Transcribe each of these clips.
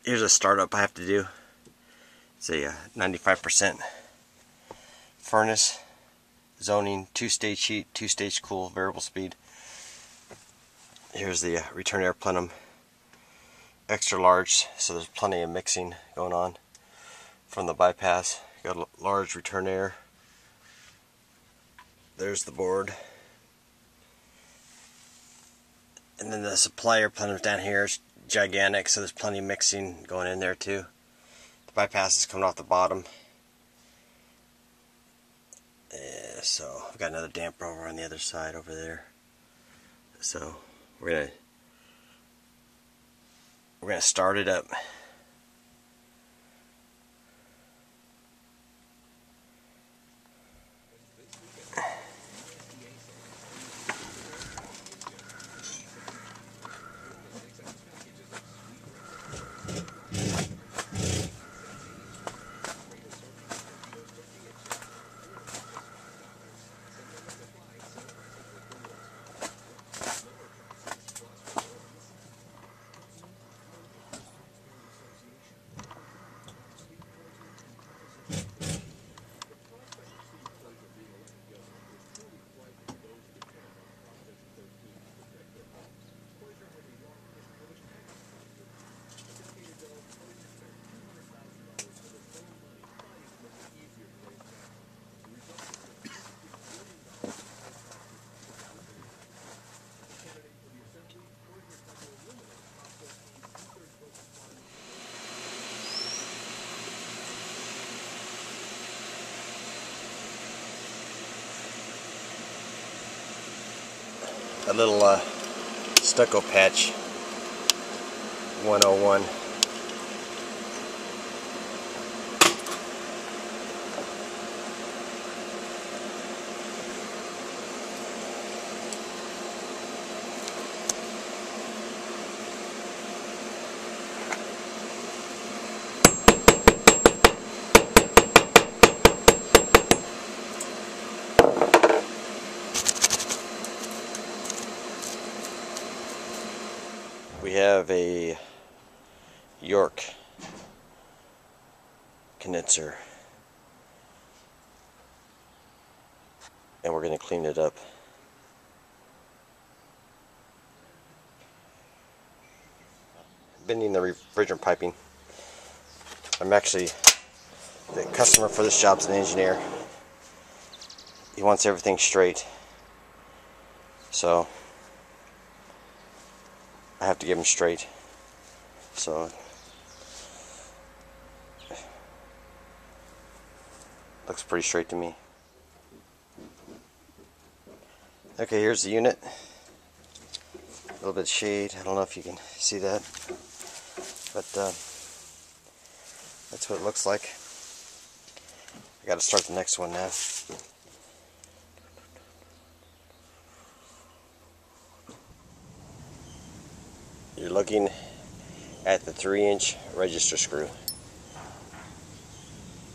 Here's a startup I have to do. It's a 95% furnace, zoning, 2-stage heat, 2-stage cool, variable speed. Here's the return air plenum, extra large, so there's plenty of mixing going on from the bypass. Got a large return air. There's the board. And then the supply air plenum down here is gigantic, so there's plenty of mixing going in there too. The bypass is coming off the bottom. Yeah, so I've got another damper over on the other side over there. So we're gonna start it up. A little stucco patch 101. We have a York condenser, and we're going to clean it up. Bending the refrigerant piping. I'm actually the customer for this job's an engineer. He wants everything straight, so I have to give him straight. So looks pretty straight to me. Okay, here's the unit. A little bit of shade. I don't know if you can see that, but that's what it looks like. I got to start the next one now. You're looking at the 3-inch register screw.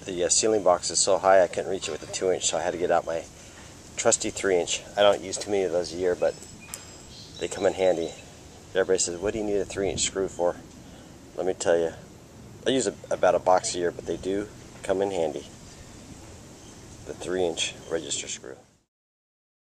The ceiling box is so high I couldn't reach it with the 2-inch, so I had to get out my trusty 3-inch. I don't use too many of those a year, but they come in handy. Everybody says, what do you need a 3-inch screw for? Let me tell you, I use about a box a year, but they do come in handy. The 3-inch register screw.